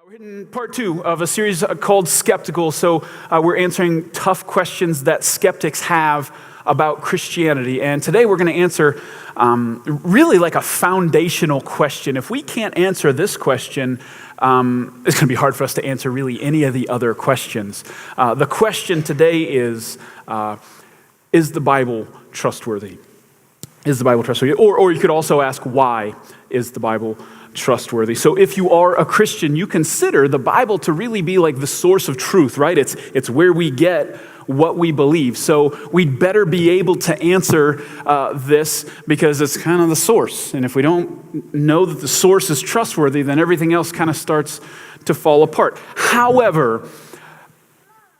We're in part 2 of a series called Skeptical. So we're answering tough questions that skeptics have about Christianity. And today we're going to answer really like a foundational question. If we can't answer this question, it's going to be hard for us to answer really any of the other questions. The question today is the Bible trustworthy? Is the Bible trustworthy? Or you could also ask, why is the Bible trustworthy? So if you are a Christian, you consider the Bible to really be like the source of truth, right? It's where we get what we believe. So we'd better be able to answer this because it's kind of the source. And if we don't know that the source is trustworthy, then everything else kind of starts to fall apart. However,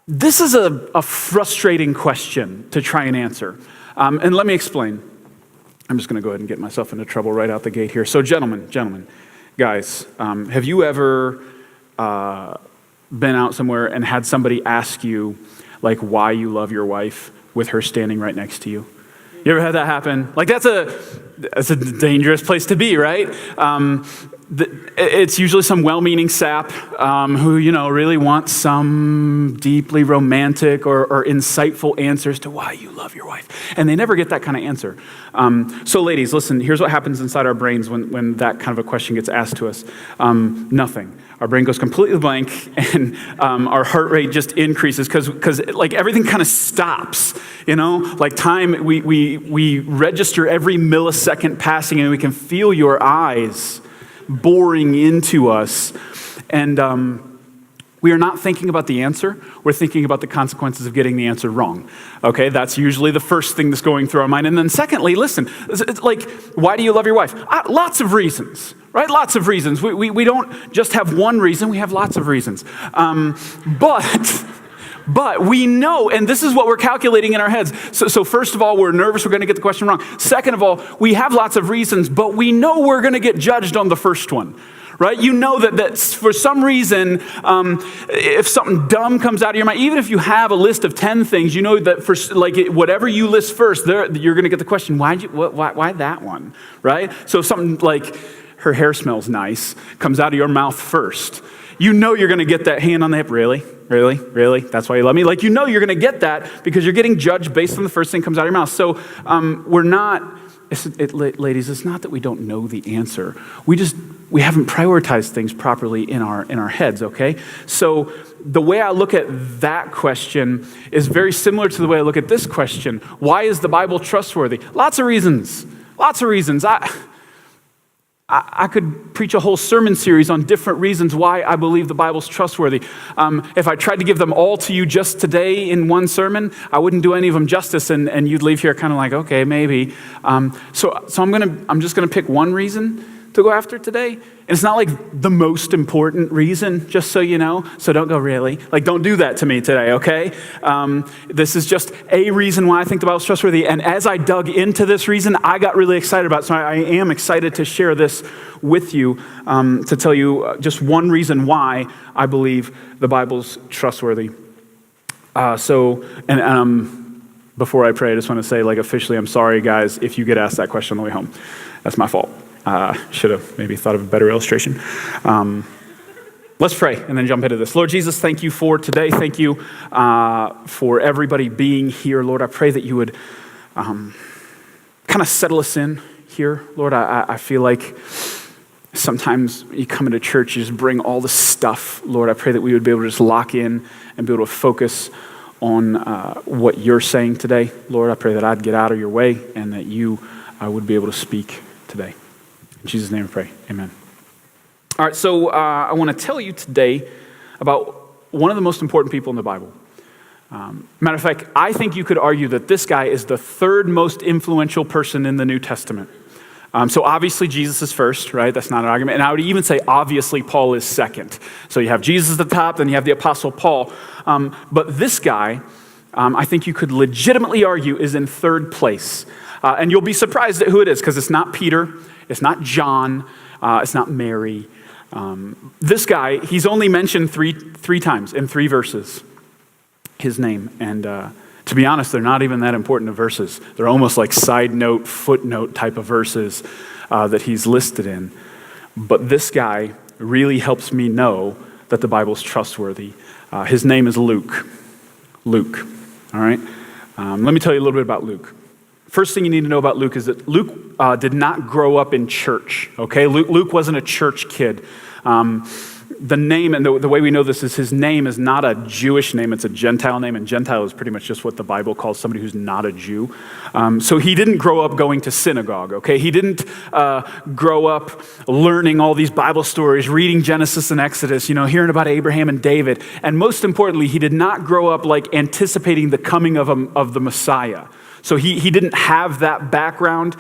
this is a frustrating question to try and answer. And let me explain. I'm just going to go ahead and get myself into trouble right out the gate here. So gentlemen, guys, have you ever been out somewhere and had somebody ask you like why you love your wife with her standing right next to you? You ever had that happen? Like that's a dangerous place to be, right? It's usually some well-meaning sap who, really wants some deeply romantic or insightful answers to why you love your wife. And they never get that kind of answer. So ladies, listen, here's what happens inside our brains when that kind of a question gets asked to us. Nothing. Our brain goes completely blank and our heart rate just increases because like everything kind of stops, like time, we register every millisecond passing and we can feel your eyes boring into us. And we are not thinking about the answer. We're thinking about the consequences of getting the answer wrong. Okay, that's usually the first thing that's going through our mind. And then secondly, listen, it's like, why do you love your wife? Lots of reasons, right? Lots of reasons. We don't just have one reason. We have lots of reasons. But we know, and this is what we're calculating in our heads. So first of all, we're nervous we're going to get the question wrong. Second of all, we have lots of reasons, but we know we're going to get judged on the first one. Right? You know that for some reason, if something dumb comes out of your mind, even if you have a list of 10 things, you know that for like whatever you list first, you're going to get the question, why that one? Right? So if something like her hair smells nice comes out of your mouth first, you know you're going to get that hand on the hip. Really? That's why you love me? Like, you're going to get that because you're getting judged based on the first thing that comes out of your mouth. So we're not, ladies, it's not that we don't know the answer. We haven't prioritized things properly in our heads, okay? So the way I look at that question is very similar to the way I look at this question. Why is the Bible trustworthy? Lots of reasons. I could preach a whole sermon series on different reasons why I believe the Bible's trustworthy. If I tried to give them all to you just today in one sermon, I wouldn't do any of them justice, and you'd leave here kind of like, okay, maybe. So I'm just gonna pick one reason to go after today. And it's not like the most important reason, just so you know. So don't go, really? Like, don't do that to me today, okay? This is just a reason why I think the Bible's trustworthy. And as I dug into this reason, I got really excited about it. So I am excited to share this with you, to tell you just one reason why I believe the Bible's trustworthy. Before I pray, I just want to say, like, officially, I'm sorry, guys, if you get asked that question on the way home. That's my fault. Should have maybe thought of a better illustration. Let's pray and then jump into this. Lord Jesus, thank you for today. Thank you for everybody being here. Lord, I pray that you would kind of settle us in here. Lord, I feel like sometimes you come into church, you just bring all the stuff. Lord, I pray that we would be able to just lock in and be able to focus on what you're saying today. Lord, I pray that I'd get out of your way and that you would be able to speak today. In Jesus' name I pray, amen. All right, so I want to tell you today about one of the most important people in the Bible. Matter of fact, I think you could argue that this guy is the third most influential person in the New Testament. So obviously Jesus is first, right? That's not an argument. And I would even say obviously Paul is second. So you have Jesus at the top, then you have the Apostle Paul. But this guy, I think you could legitimately argue is in third place. And you'll be surprised at who it is, because it's not Peter, it's not John, it's not Mary. This guy, he's only mentioned three times in 3 verses, his name. And to be honest, they're not even that important of verses. They're almost like side note, footnote type of verses that he's listed in. But this guy really helps me know that the Bible's trustworthy. His name is Luke. Luke, all right? Let me tell you a little bit about Luke. First thing you need to know about Luke is that Luke did not grow up in church, okay? Luke wasn't a church kid. The name, and the way we know this is his name is not a Jewish name, it's a Gentile name, and Gentile is pretty much just what the Bible calls somebody who's not a Jew. So he didn't grow up going to synagogue, okay? He didn't grow up learning all these Bible stories, reading Genesis and Exodus, hearing about Abraham and David. And most importantly, he did not grow up like anticipating the coming of the Messiah. So he didn't have that background.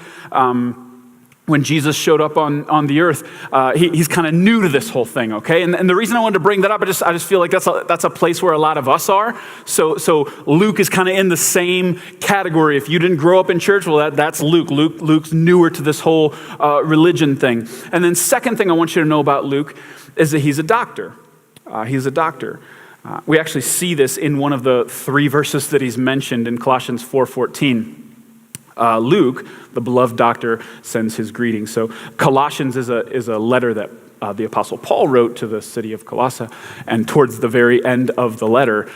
When Jesus showed up on the earth, he's kind of new to this whole thing, okay? And the reason I wanted to bring that up, I just feel like that's a place where a lot of us are. So Luke is kind of in the same category. If you didn't grow up in church, well, that's Luke. Luke's newer to this whole religion thing. And then second thing I want you to know about Luke is that he's a doctor. He's a doctor. We actually see this in one of the 3 verses that he's mentioned in Colossians 4:14. Luke, the beloved doctor, sends his greetings. So Colossians is a letter that the Apostle Paul wrote to the city of Colossae, and towards the very end of the letter,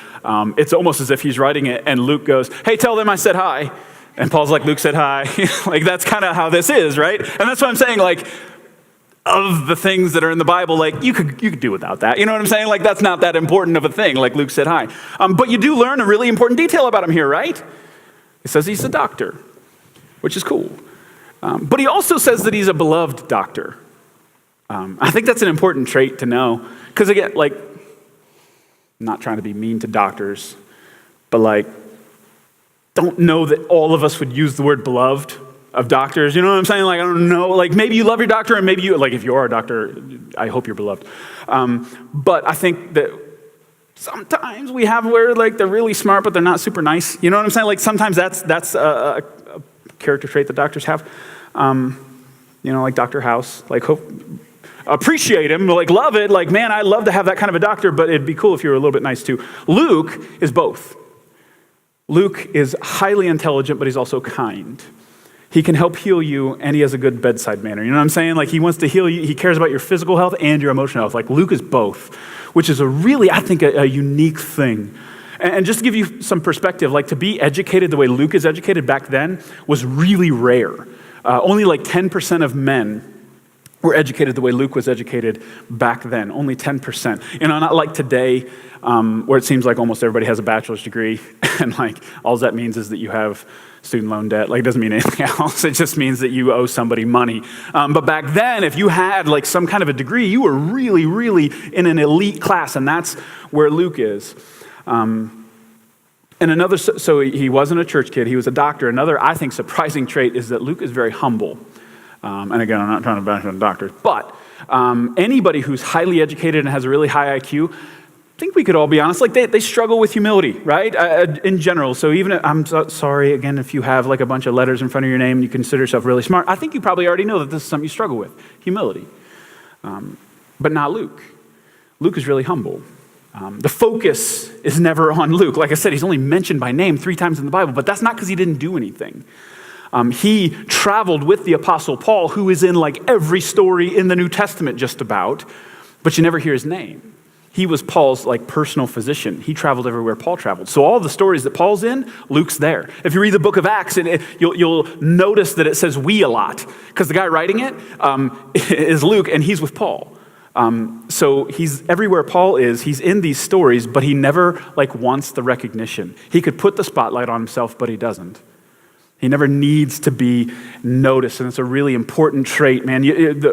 it's almost as if he's writing it, and Luke goes, "Hey, tell them I said hi." And Paul's like, "Luke said hi." Like, that's kind of how this is, right? And that's what I'm saying, like, of the things that are in the Bible, like, you could do without that. You know what I'm saying? Like, that's not that important of a thing, like Luke said hi. But you do learn a really important detail about him here, right? It says he's a doctor, which is cool. But he also says that he's a beloved doctor. I think that's an important trait to know. Because again, like, I'm not trying to be mean to doctors, but like, don't know that all of us would use the word beloved of doctors. You know what I'm saying? Like, I don't know. Like, maybe you love your doctor, and maybe you, like, if you are a doctor, I hope you're beloved. But I think that sometimes we have where, like, they're really smart, but they're not super nice. You know what I'm saying? Like, sometimes that's a character trait that doctors have, like Dr. House, like appreciate him, like love it, like, man, I'd love to have that kind of a doctor, but it'd be cool if you were a little bit nice too. Luke is both. Luke is highly intelligent, but he's also kind. He can help heal you, and he has a good bedside manner. You know what I'm saying? Like, he wants to heal you. He cares about your physical health and your emotional health. Like, Luke is both, which is I think, a unique thing. And just to give you some perspective, like, to be educated the way Luke is educated back then was really rare. Only like 10% of men were educated the way Luke was educated back then. Only 10%. Not like today, where it seems like almost everybody has a bachelor's degree, and like all that means is that you have student loan debt. Like, it doesn't mean anything else. It just means that you owe somebody money. But back then, if you had like some kind of a degree, you were really, really in an elite class, and that's where Luke is. And so he wasn't a church kid, he was a doctor. Another, I think, surprising trait is that Luke is very humble. And again, I'm not trying to bash on doctors, but anybody who's highly educated and has a really high IQ, I think we could all be honest, like they struggle with humility, right? In general. So even I'm sorry, again, if you have like a bunch of letters in front of your name and you consider yourself really smart, I think you probably already know that this is something you struggle with, humility. But not Luke. Luke is really humble. The focus is never on Luke. Like I said, he's only mentioned by name 3 times in the Bible, but that's not because he didn't do anything. He traveled with the Apostle Paul, who is in like every story in the New Testament just about, but you never hear his name. He was Paul's like personal physician. He traveled everywhere Paul traveled. So all the stories that Paul's in, Luke's there. If you read the book of Acts, you'll notice that it says we a lot, because the guy writing it is Luke, and he's with Paul. So he's everywhere Paul is, he's in these stories, but he never like wants the recognition. He could put the spotlight on himself, but he doesn't. He never needs to be noticed, and it's a really important trait, man. The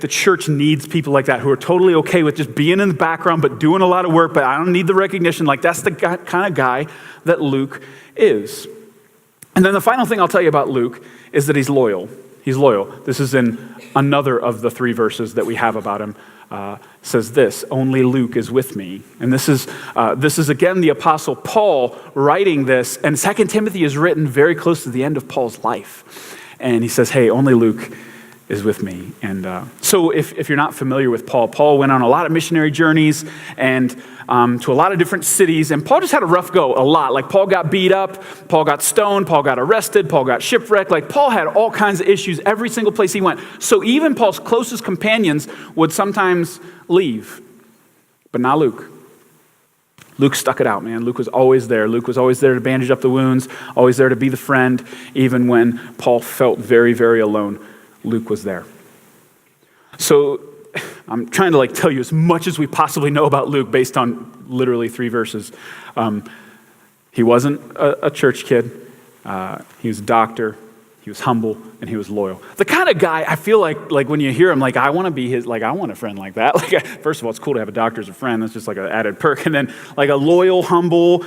church needs people like that who are totally okay with just being in the background, but doing a lot of work, but I don't need the recognition. Like, that's the kind of guy that Luke is. And then the final thing I'll tell you about Luke is that he's loyal. He's loyal. This is in another of the 3 verses that we have about him. Says this, only Luke is with me. And this is again the Apostle Paul writing this, and 2 Timothy is written very close to the end of Paul's life. And he says, hey, only Luke is with me. And so if you're not familiar with Paul, Paul went on a lot of missionary journeys and to a lot of different cities. And Paul just had a rough go a lot. Like Paul got beat up, Paul got stoned, Paul got arrested, Paul got shipwrecked. Like Paul had all kinds of issues every single place he went. So even Paul's closest companions would sometimes leave, but not Luke. Luke stuck it out, man. Luke was always there. Luke was always there to bandage up the wounds, always there to be the friend. Even when Paul felt very, very alone, Luke was there. So I'm trying to tell you as much as we possibly know about Luke based on literally 3 verses. He wasn't a church kid. He was a doctor. He was humble, and he was loyal. The kind of guy I feel like when you hear him, I want to be his, I want a friend like that. First of all, it's cool to have a doctor as a friend. That's just an added perk. And then a loyal, humble,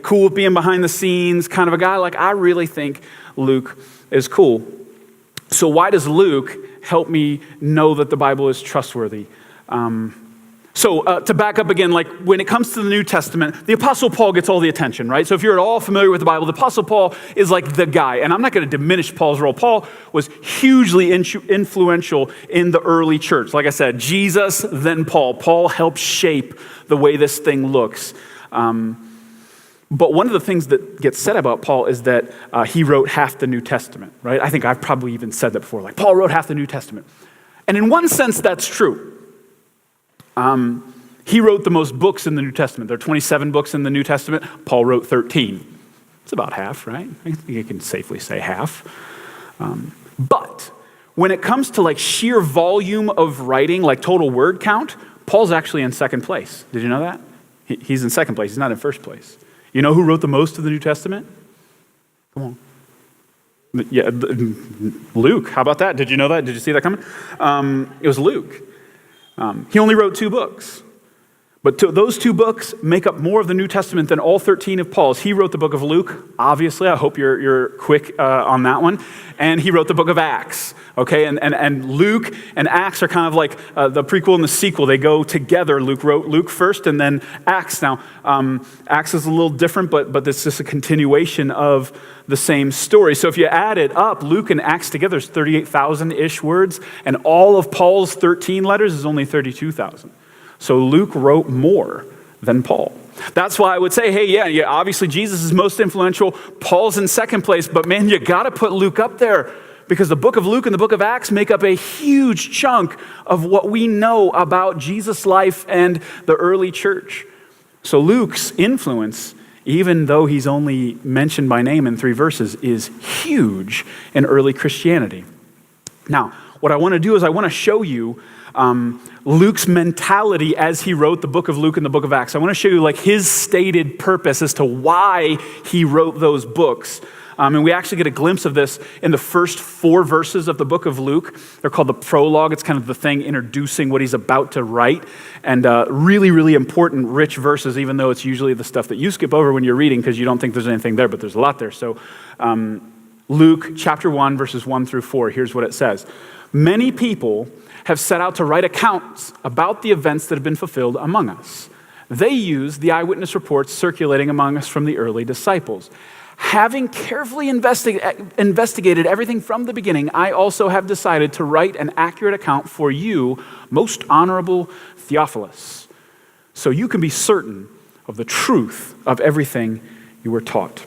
cool with being behind the scenes kind of a guy. I really think Luke is cool. So why does Luke help me know that the Bible is trustworthy? So to back up again, when it comes to the New Testament, the Apostle Paul gets all the attention, right? So if you're at all familiar with the Bible, the Apostle Paul is the guy. And I'm not going to diminish Paul's role. Paul was hugely influential in the early church. Like I said, Jesus, then Paul. Paul helped shape the way this thing looks. But one of the things that gets said about Paul is that he wrote half the New Testament, right? I think I've probably even said that before. Paul wrote half the New Testament. And in one sense, that's true. He wrote the most books in the New Testament. There are 27 books in the New Testament. Paul wrote 13. It's about half, right? I think you can safely say half. But when it comes to sheer volume of writing, total word count, Paul's actually in second place. Did you know that? He's in second place. He's not in first place. You know who wrote the most of the New Testament? Come on. Yeah, Luke. How about that? Did you know that? Did you see that coming? It was Luke. He only wrote 2 books. But those 2 books make up more of the New Testament than all 13 of Paul's. He wrote the book of Luke, obviously. I hope you're quick on that one. And he wrote the book of Acts. Okay, and Luke and Acts are kind of the prequel and the sequel. They go together. Luke wrote Luke first and then Acts. Now, Acts is a little different, but it's just a continuation of the same story. So if you add it up, Luke and Acts together is 38,000-ish words, and all of Paul's 13 letters is only 32,000. So Luke wrote more than Paul. That's why I would say, hey, yeah, obviously Jesus is most influential. Paul's in second place, but man, you got to put Luke up there. Because the book of Luke and the book of Acts make up a huge chunk of what we know about Jesus' life and the early church. So Luke's influence, even though he's only mentioned by name in 3 verses, is huge in early Christianity. Now, what I want to do is I want to show you Luke's mentality as he wrote the book of Luke and the book of Acts. I want to show you his stated purpose as to why he wrote those books. And we actually get a glimpse of this in the first 4 verses of the book of Luke. They're called the prologue. It's kind of the thing introducing what he's about to write. And really, really important, rich verses, even though it's usually the stuff that you skip over when you're reading because you don't think there's anything there, but there's a lot there. So Luke chapter 1, verses 1 through 4, here's what it says. Many people have set out to write accounts about the events that have been fulfilled among us. They use the eyewitness reports circulating among us from the early disciples. Having carefully investigated everything from the beginning, I also have decided to write an accurate account for you, most honorable Theophilus, so you can be certain of the truth of everything you were taught.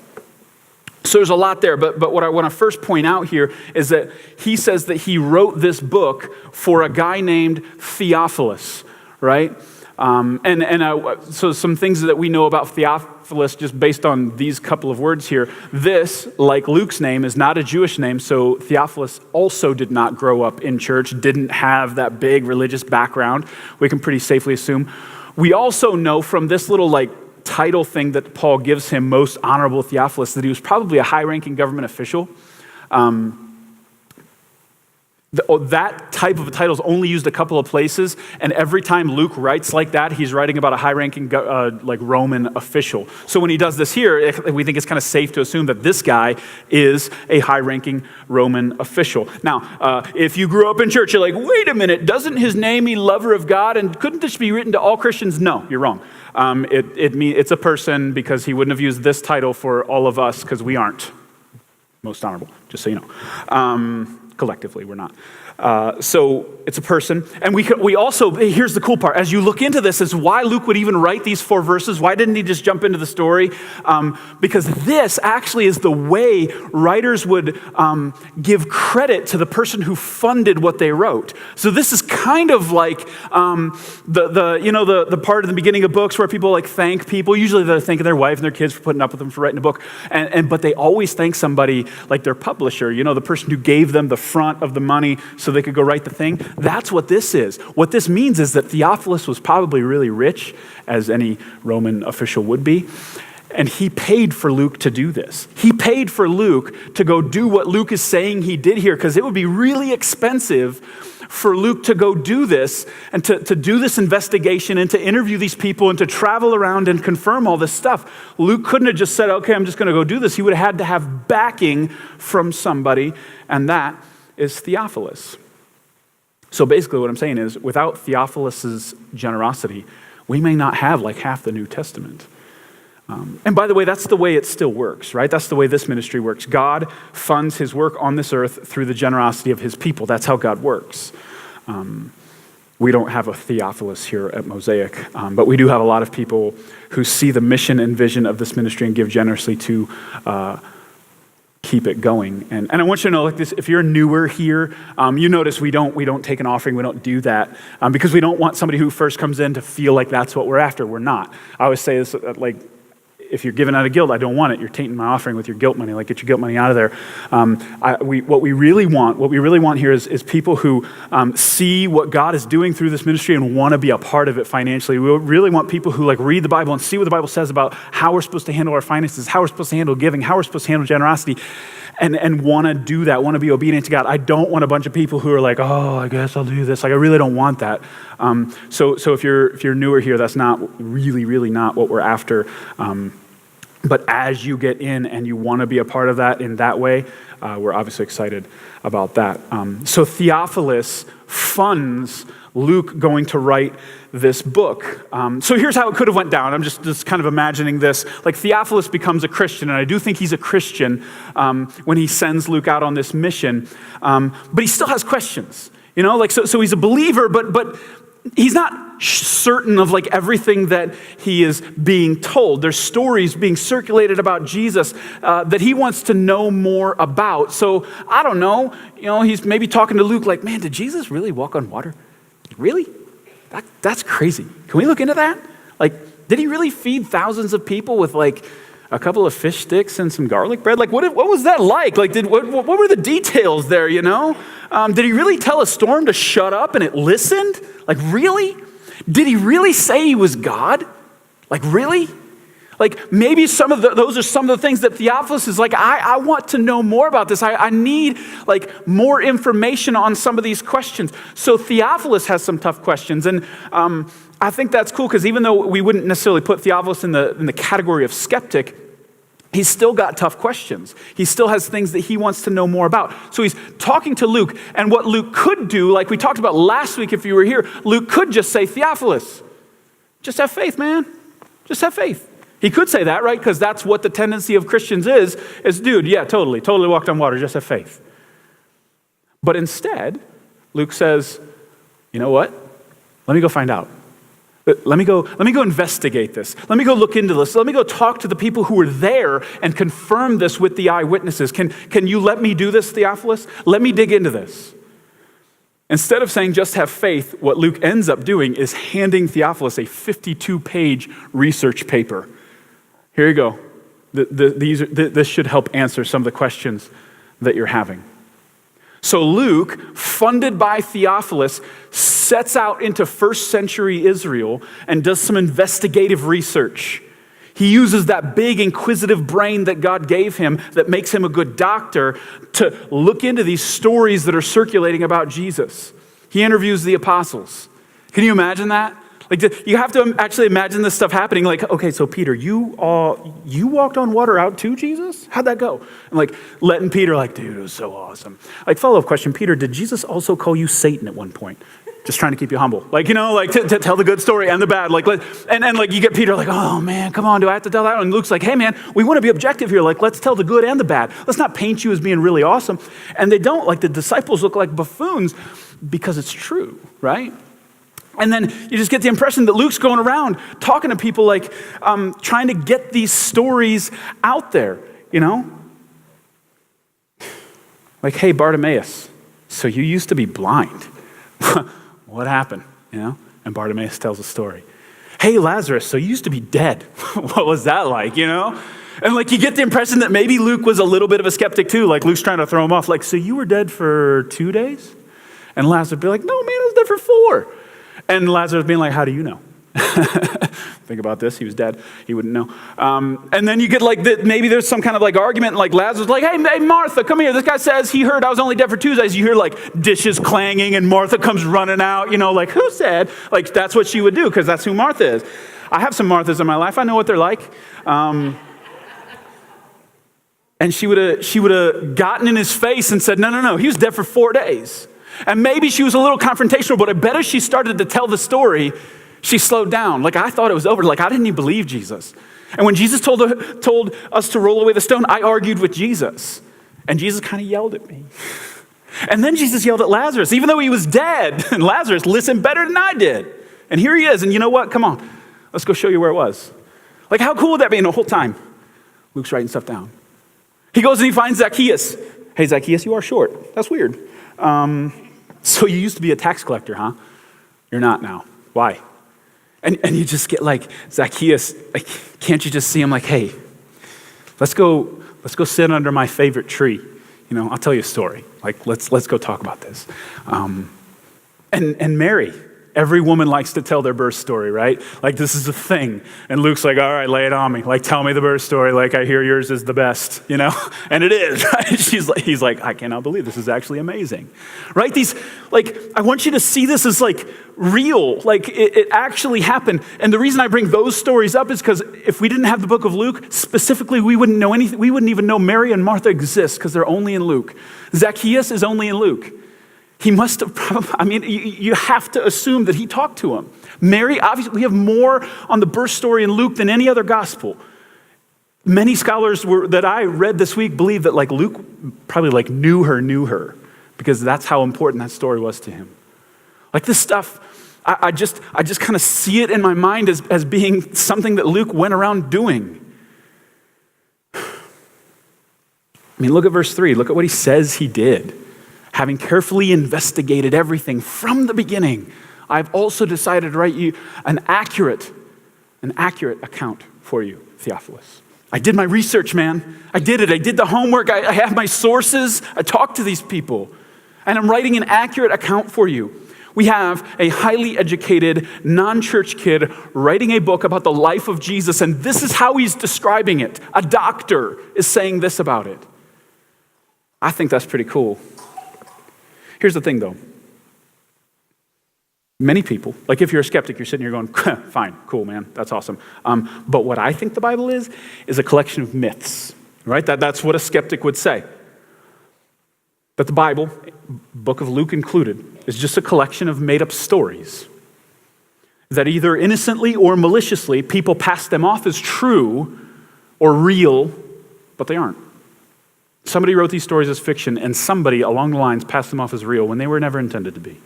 So there's a lot there, but what I want to first point out here is that he says that he wrote this book for a guy named Theophilus, right? So some things that we know about Theophilus just based on these couple of words here. This, like Luke's name, is not a Jewish name, so Theophilus also did not grow up in church, didn't have that big religious background. We can pretty safely assume. We also know from this little title thing that Paul gives him, most honorable Theophilus, that he was probably a high-ranking government official. That type of a title is only used a couple of places, and every time Luke writes like that, he's writing about a high-ranking Roman official. So when he does this here, we think it's kind of safe to assume that this guy is a high-ranking Roman official. Now, if you grew up in church, you're like, wait a minute, doesn't his name mean lover of God? And couldn't this be written to all Christians? No, you're wrong. It's a person because he wouldn't have used this title for all of us because we aren't most honorable, just so you know. Collectively, we're not. So it's a person. And we also, here's the cool part. As you look into this, is why Luke would even write these 4 verses. Why didn't he just jump into the story? Because this actually is the way writers would give credit to the person who funded what they wrote. So this is kind of like the part in the beginning of books where people like thank people. Usually they're thanking their wife and their kids for putting up with them for writing a book. But they always thank somebody like their publisher, the person who gave them the front of the money so they could go write the thing. That's what this is. What this means is that Theophilus was probably really rich, as any Roman official would be, and he paid for Luke to do this. He paid for Luke to go do what Luke is saying he did here, because it would be really expensive for Luke to go do this and to do this investigation and to interview these people and to travel around and confirm all this stuff. Luke couldn't have just said, okay, I'm just going to go do this. He would have had to have backing from somebody, and that is Theophilus. So basically what I'm saying is, without Theophilus' generosity, we may not have like half the New Testament. And by the way, that's the way it still works, right? That's the way this ministry works. God funds his work on this earth through the generosity of his people. That's how God works. We don't have a Theophilus here at Mosaic, but we do have a lot of people who see the mission and vision of this ministry and give generously to keep it going. And I want you to know, like this, if you're newer here, you notice we don't take an offering, we don't do that, because we don't want somebody who first comes in to feel like that's what we're after. We're not. I always say this, like, if you're giving out of guilt, I don't want it. You're tainting my offering with your guilt money. Like, get your guilt money out of there. What we really want here is people who see what God is doing through this ministry and want to be a part of it financially. We really want people who like read the Bible and see what the Bible says about how we're supposed to handle our finances, how we're supposed to handle giving, how we're supposed to handle generosity, and want to do that, want to be obedient to God. I don't want a bunch of people who are like, oh, I guess I'll do this. Like, I really don't want that. So if you're newer here, that's not really not what we're after. But as you get in and you want to be a part of that in that way, we're obviously excited about that. So Theophilus funds Luke going to write this book. So here's how it could have went down. I'm just kind of imagining this. Like, Theophilus becomes a Christian, and I do think he's a Christian when he sends Luke out on this mission. But he still has questions. So he's a believer, but he's not certain of like everything that he is being told. There's stories being circulated about Jesus that he wants to know more about. So I don't know, he's maybe talking to Luke like, man, did Jesus really walk on water? Really? That's crazy. Can we look into that? Like, did he really feed thousands of people with like a couple of fish sticks and some garlic bread? Like, what was that like? Like, what were the details there, Did he really tell a storm to shut up and it listened? Like, really? Did he really say he was God? Like, really? Like, maybe those are some of the things that Theophilus is like, I want to know more about this. I need like more information on some of these questions. So Theophilus has some tough questions. And I think that's cool, because even though we wouldn't necessarily put Theophilus in the category of skeptic, he's still got tough questions. He still has things that he wants to know more about. So he's talking to Luke, and what Luke could do, like we talked about last week if you were here, Luke could just say, Theophilus, just have faith, man. Just have faith. He could say that, right? Because that's what the tendency of Christians is dude, yeah, totally walked on water, just have faith. But instead, Luke says, you know what? Let me go find out. Let me go investigate this. Let me go look into this. Let me go talk to the people who were there and confirm this with the eyewitnesses. Can you let me do this, Theophilus? Let me dig into this. Instead of saying just have faith, what Luke ends up doing is handing Theophilus a 52-page research paper. Here you go. This should help answer some of the questions that you're having. So Luke, funded by Theophilus, sets out into first century Israel and does some investigative research. He uses that big inquisitive brain that God gave him that makes him a good doctor to look into these stories that are circulating about Jesus. He interviews the apostles. Can you imagine that? Like, you have to actually imagine this stuff happening. Like, okay, so Peter, you walked on water out too, Jesus? How'd that go? And like, letting Peter, like, dude, it was so awesome. Like, follow-up question, Peter, did Jesus also call you Satan at one point? just trying to keep you humble. Like, to tell the good story and the bad. And you get Peter like, oh man, come on, do I have to tell that one? And Luke's like, hey man, we want to be objective here. Like, let's tell the good and the bad. Let's not paint you as being really awesome. And they don't. Like, the disciples look like buffoons because it's true, right? And then you just get the impression that Luke's going around talking to people like trying to get these stories out there, Like, hey, Bartimaeus, so you used to be blind. What happened? And Bartimaeus tells a story. Hey, Lazarus, so you used to be dead. What was that like, And you get the impression that maybe Luke was a little bit of a skeptic too. Like Luke's trying to throw him off. Like, so you were dead for 2 days? And Lazarus would be like, no, man, I was dead for 4. And Lazarus being like, how do you know? Think about this. He was dead. He wouldn't know. And then you get maybe there's some kind of argument. Like Lazarus like, hey, Martha, come here. This guy says he heard I was only dead for 2 days. You hear dishes clanging and Martha comes running out. Who said? That's what she would do because that's who Martha is. I have some Marthas in my life. I know what they're like. And she would have gotten in his face and said, no. He was dead for 4 days. And maybe she was a little confrontational, but I bet as she started to tell the story, she slowed down. I thought it was over. I didn't even believe Jesus. And when Jesus told us to roll away the stone, I argued with Jesus. And Jesus kind of yelled at me. And then Jesus yelled at Lazarus, even though he was dead. And Lazarus listened better than I did. And here he is. And you know what? Come on. Let's go show you where it was. How cool would that be? And the whole time, Luke's writing stuff down. He goes and he finds Zacchaeus. Hey, Zacchaeus, you are short. That's weird. So you used to be a tax collector, huh? You're not now. Why? And you just get Zacchaeus, can't you just see him hey, let's go sit under my favorite tree. I'll tell you a story. Let's go talk about this. And Mary, every woman likes to tell their birth story, right? This is a thing. And Luke's all right, lay it on me. Tell me the birth story. I hear yours is the best, And it is, right? He's I cannot believe this is actually amazing, right? These, I want you to see this as real. It actually happened. And the reason I bring those stories up is because if we didn't have the book of Luke, specifically, we wouldn't know anything. We wouldn't even know Mary and Martha exist because they're only in Luke. Zacchaeus is only in Luke. He must have probably, you have to assume that he talked to him. Mary, obviously, we have more on the birth story in Luke than any other gospel. Many scholars that I read this week believe that Luke probably knew her because that's how important that story was to him. This stuff, I just kind of see it in my mind as being something that Luke went around doing. Look at verse 3. Look at what he says he did. Having carefully investigated everything from the beginning, I've also decided to write you an accurate account for you, Theophilus. I did my research, man. I did it. I did the homework. I have my sources. I talked to these people. And I'm writing an accurate account for you. We have a highly educated, non-church kid writing a book about the life of Jesus, and this is how he's describing it. A doctor is saying this about it. I think that's pretty cool. Here's the thing, though. Many people, if you're a skeptic, you're sitting here going, fine, cool, man, that's awesome. But what I think the Bible is a collection of myths, right? That's what a skeptic would say. That the Bible, book of Luke included, is just a collection of made-up stories. That either innocently or maliciously, people pass them off as true or real, but they aren't. Somebody wrote these stories as fiction, and somebody along the lines passed them off as real when they were never intended to be.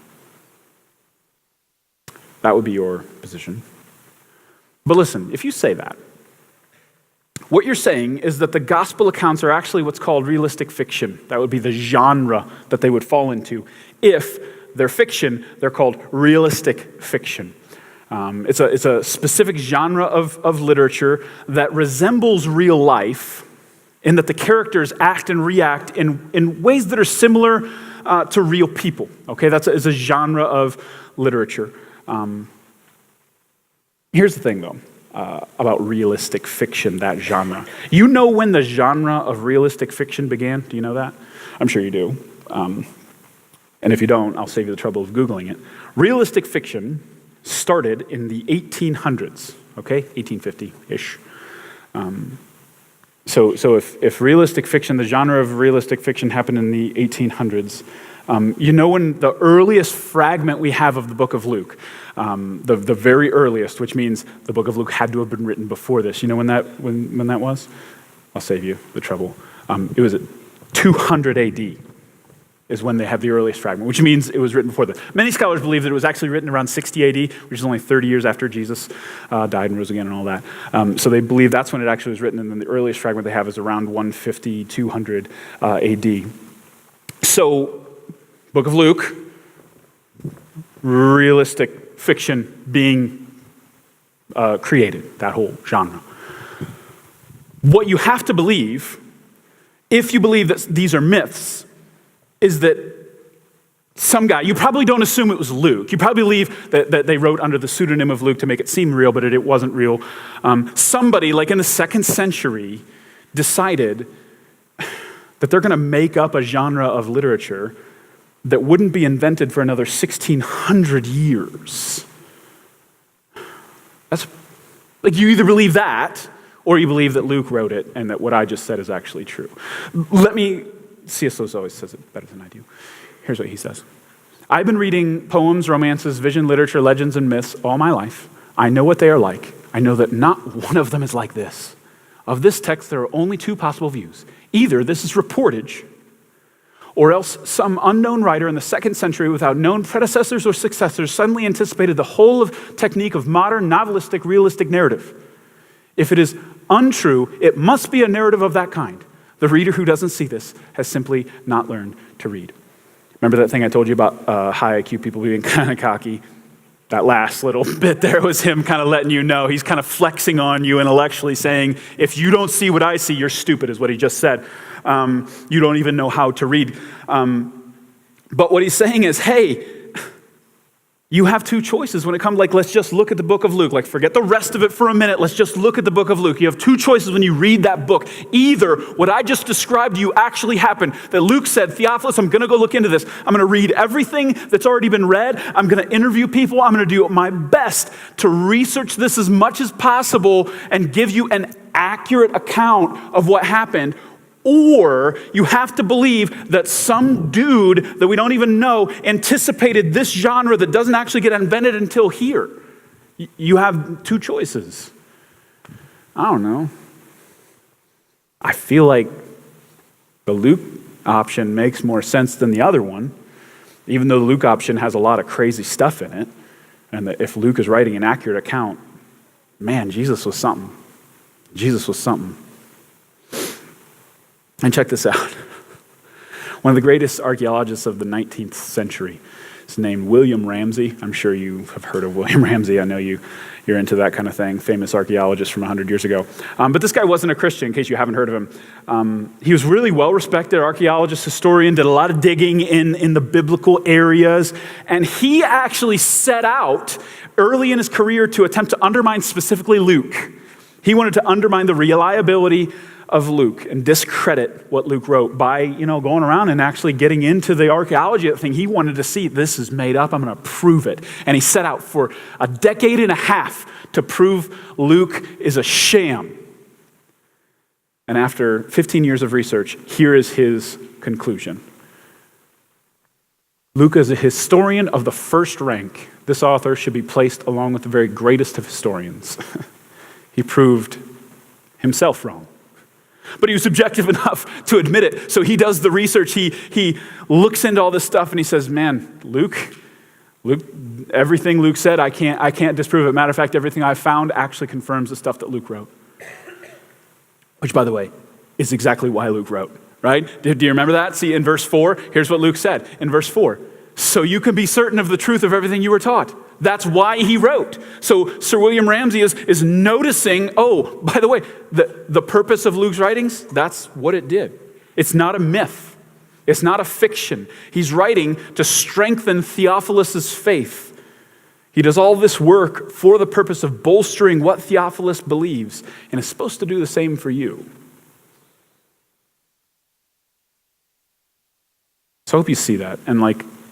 That would be your position. But listen, if you say that, what you're saying is that the gospel accounts are actually what's called realistic fiction. That would be the genre that they would fall into. If they're fiction, they're called realistic fiction. It's a specific genre of literature that resembles real life in that the characters act and react in ways that are similar to real people. Okay, that's a genre of literature. Here's the thing, though, about realistic fiction, that genre. You know when the genre of realistic fiction began? Do you know that? I'm sure you do. And if you don't, I'll save you the trouble of Googling it. Realistic fiction started in the 1800s, okay? 1850-ish. So if realistic fiction, the genre of realistic fiction happened in the 1800s, You know, when the earliest fragment we have of the book of Luke, the very earliest, which means the book of Luke had to have been written before this. You know when that was? I'll save you the trouble. It was at 200 AD is when they have the earliest fragment, which means it was written before this. Many scholars believe that it was actually written around 60 AD, which is only 30 years after Jesus died and rose again and all that. So they believe that's when it actually was written, and then the earliest fragment they have is around 150, 200 AD. So, book of Luke, realistic fiction being created, that whole genre. What you have to believe, if you believe that these are myths, is that some guy, you probably don't assume it was Luke. You probably believe that they wrote under the pseudonym of Luke to make it seem real, but it wasn't real. Somebody, like in the 2nd century, decided that they're going to make up a genre of literature that wouldn't be invented for another 1,600 years. That's like, you either believe that, or you believe that Luke wrote it and that what I just said is actually true. C.S. Lewis always says it better than I do. Here's what he says. I've been reading poems, romances, vision literature, legends, and myths all my life. I know what they are like. I know that not one of them is like this. Of this text, there are only 2 possible views. Either this is reportage, or else some unknown writer in the 2nd century without known predecessors or successors suddenly anticipated the whole of technique of modern novelistic realistic narrative. If it is untrue, it must be a narrative of that kind. The reader who doesn't see this has simply not learned to read. Remember that thing I told you about high IQ people being kind of cocky? That last little bit there was him kind of letting you know. He's kind of flexing on you intellectually, saying, if you don't see what I see, you're stupid, is what he just said. You don't even know how to read. But what he's saying is, hey, you have 2 choices when it comes, let's just look at the book of Luke. Forget the rest of it for a minute. Let's just look at the book of Luke. You have 2 choices when you read that book. Either what I just described to you actually happened, that Luke said, Theophilus, I'm going to go look into this. I'm going to read everything that's already been read. I'm going to interview people. I'm going to do my best to research this as much as possible and give you an accurate account of what happened. Or you have to believe that some dude that we don't even know anticipated this genre that doesn't actually get invented until here. You have 2 choices. I don't know. I feel like the Luke option makes more sense than the other one, even though the Luke option has a lot of crazy stuff in it. And that if Luke is writing an accurate account, man, Jesus was something. Jesus was something. And check this out. One of the greatest archaeologists of the 19th century is named William Ramsay. I'm sure you have heard of William Ramsay. I know you're into that kind of thing. Famous archaeologist from 100 years ago. But this guy wasn't a Christian, in case you haven't heard of him. He was really well-respected archaeologist, historian, did a lot of digging in the biblical areas. And he actually set out early in his career to attempt to undermine specifically Luke. He wanted to undermine the reliability of Luke and discredit what Luke wrote by, going around and actually getting into the archaeology of the thing. He wanted to see, this is made up, I'm going to prove it. And he set out for a decade and a half to prove Luke is a sham. And after 15 years of research, here is his conclusion. Luke is a historian of the first rank. This author should be placed along with the very greatest of historians. He proved himself wrong. But he was subjective enough to admit it. So he does the research. He looks into all this stuff and he says, man, Luke, everything Luke said, I can't disprove it. Matter of fact, everything I found actually confirms the stuff that Luke wrote. Which, by the way, is exactly why Luke wrote, right? Do you remember that? See, in verse 4, here's what Luke said. In verse 4, so you can be certain of the truth of everything you were taught. That's why he wrote. So Sir William Ramsay is noticing, oh, by the way, the purpose of Luke's writings, that's what it did. It's not a myth. It's not a fiction. He's writing to strengthen Theophilus' faith. He does all this work for the purpose of bolstering what Theophilus believes, and is supposed to do the same for you. So I hope you see that. And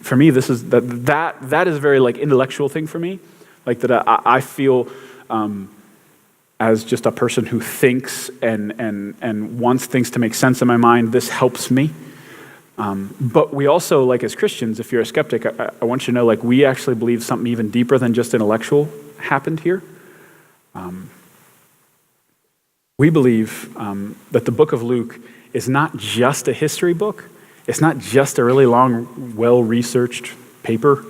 for me, this is that is a very intellectual thing for me. That I feel as just a person who thinks and wants things to make sense in my mind, this helps me. But we also, like as Christians, if you're a skeptic, I want you to know, like, we actually believe something even deeper than just intellectual happened here. We believe that the book of Luke is not just a history book. It's not just a really long, well-researched paper.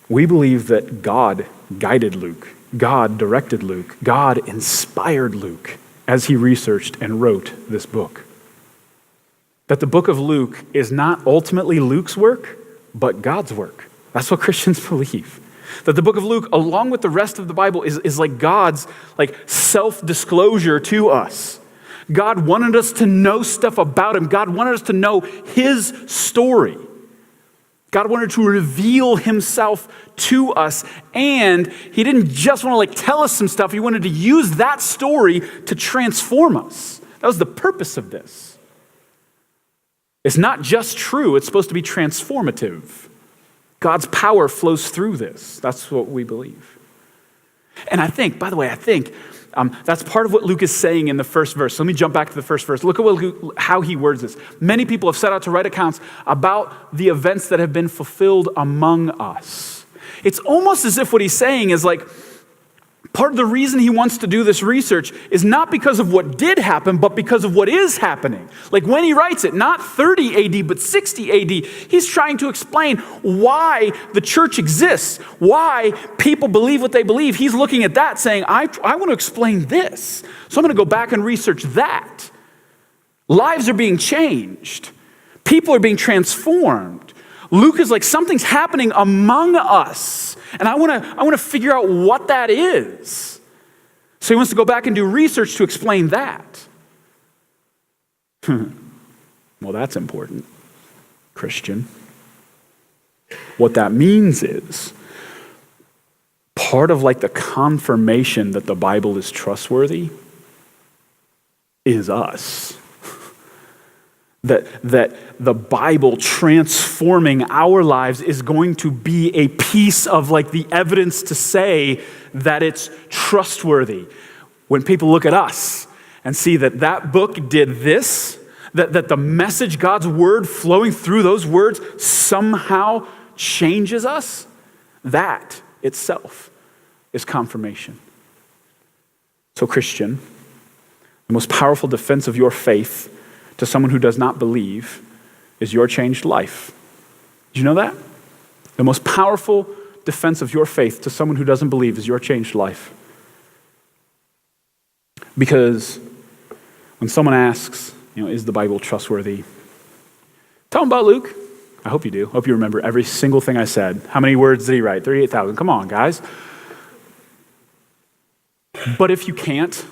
We believe that God guided Luke. God directed Luke. God inspired Luke as he researched and wrote this book. That the book of Luke is not ultimately Luke's work, but God's work. That's what Christians believe. That the book of Luke, along with the rest of the Bible, is like God's self-disclosure to us. God wanted us to know stuff about him. God wanted us to know his story. God wanted to reveal himself to us, and he didn't just want to tell us some stuff. He wanted to use that story to transform us. That was the purpose of this. It's not just true, it's supposed to be transformative. God's power flows through this. That's what we believe. And I think that's part of what Luke is saying in the first verse. So let me jump back to the first verse. Look at how he words this. Many people have set out to write accounts about the events that have been fulfilled among us. It's almost as if what he's saying is part of the reason he wants to do this research is not because of what did happen, but because of what is happening. When he writes it, not 30 AD, but 60 AD, he's trying to explain why the church exists, why people believe what they believe. He's looking at that saying, I want to explain this. So I'm going to go back and research that. Lives are being changed. People are being transformed. Luke is something's happening among us. And I want to figure out what that is. So he wants to go back and do research to explain that. Well, that's important, Christian. What that means is part of the confirmation that the Bible is trustworthy is us. That the Bible transforming our lives is going to be a piece of the evidence to say that it's trustworthy. When people look at us and see that book did this, that the message, God's word flowing through those words somehow changes us, that itself is confirmation. So Christian, the most powerful defense of your faith to someone who does not believe is your changed life. Did you know that? The most powerful defense of your faith to someone who doesn't believe is your changed life. Because when someone asks, is the Bible trustworthy? Tell them about Luke. I hope you do. I hope you remember every single thing I said. How many words did he write? 38,000. Come on, guys. But if you can't,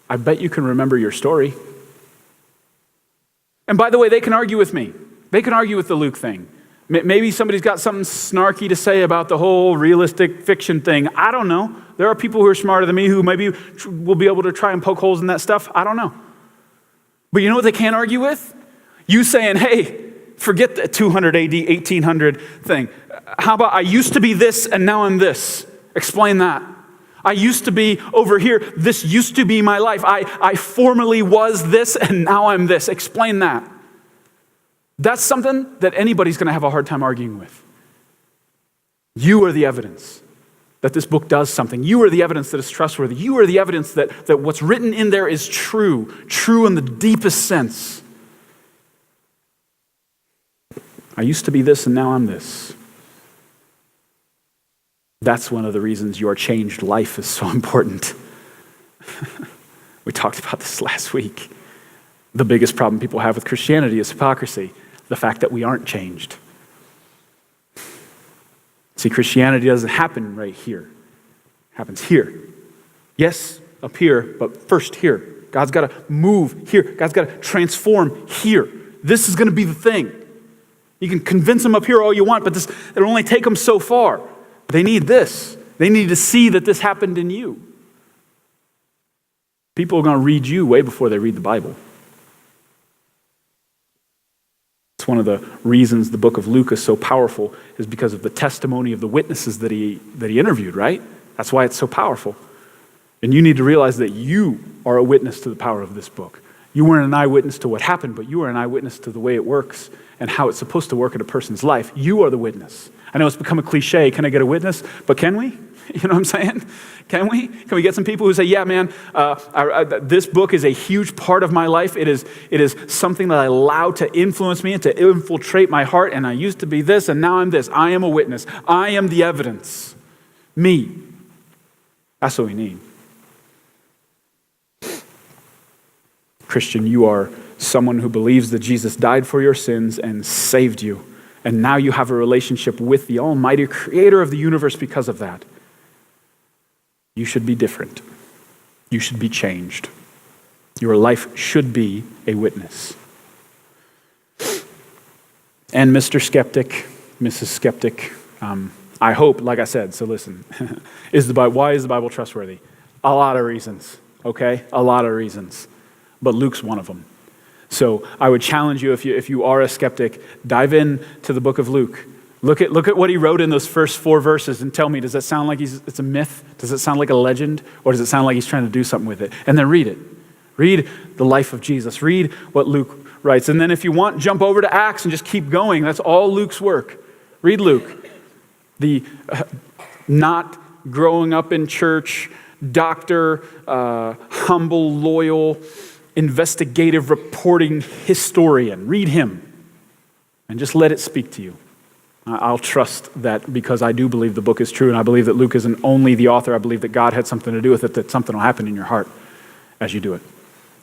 I bet you can remember your story. And by the way, they can argue with me. They can argue with the Luke thing. Maybe somebody's got something snarky to say about the whole realistic fiction thing. I don't know. There are people who are smarter than me who maybe will be able to try and poke holes in that stuff. I don't know. But you know what they can't argue with? You saying, hey, forget the 200 AD, 1800 thing. How about I used to be this and now I'm this? Explain that. I used to be over here. This used to be my life. I formerly was this and now I'm this. Explain that. That's something that anybody's going to have a hard time arguing with. You are the evidence that this book does something. You are the evidence that it's trustworthy. You are the evidence that what's written in there is true in the deepest sense. I used to be this and now I'm this. That's one of the reasons your changed life is so important. We talked about this last week. The biggest problem people have with Christianity is hypocrisy, the fact that we aren't changed. See, Christianity doesn't happen right here. It happens here. Yes, up here, but first here. God's got to move here. God's got to transform here. This is going to be the thing. You can convince them up here all you want, but it'll only take them so far. They need this. They need to see that this happened in you. People are going to read you way before they read the Bible. It's one of the reasons the book of Luke is so powerful is because of the testimony of the witnesses that he interviewed, right? That's why it's so powerful. And you need to realize that you are a witness to the power of this book. You weren't an eyewitness to what happened, but you are an eyewitness to the way it works and how it's supposed to work in a person's life. You are the witness. I know it's become a cliche, can I get a witness? But can we? You know what I'm saying? Can we? Can we get some people who say, yeah, man, this book is a huge part of my life. It is something that I allow to influence me and to infiltrate my heart, and I used to be this, and now I'm this. I am a witness. I am the evidence. Me. That's what we need. Christian, you are someone who believes that Jesus died for your sins and saved you. And now you have a relationship with the Almighty Creator of the universe because of that. You should be different. You should be changed. Your life should be a witness. And Mr. Skeptic, Mrs. Skeptic, I hope, like I said, so listen, why is the Bible trustworthy? A lot of reasons, okay? A lot of reasons. But Luke's one of them. So I would challenge you, if you are a skeptic, dive in to the book of Luke. Look at what he wrote in those first 4 verses and tell me, does that sound like it's a myth? Does it sound like a legend? Or does it sound like he's trying to do something with it? And then read it. Read the life of Jesus. Read what Luke writes. And then if you want, jump over to Acts and just keep going. That's all Luke's work. Read Luke. The not growing up in church, doctor, humble, loyal, investigative reporting historian. Read him and just let it speak to you. I'll trust that because I do believe the book is true, and I believe that Luke isn't only the author. I believe that God had something to do with it, that something will happen in your heart as you do it.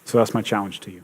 So that's my challenge to you.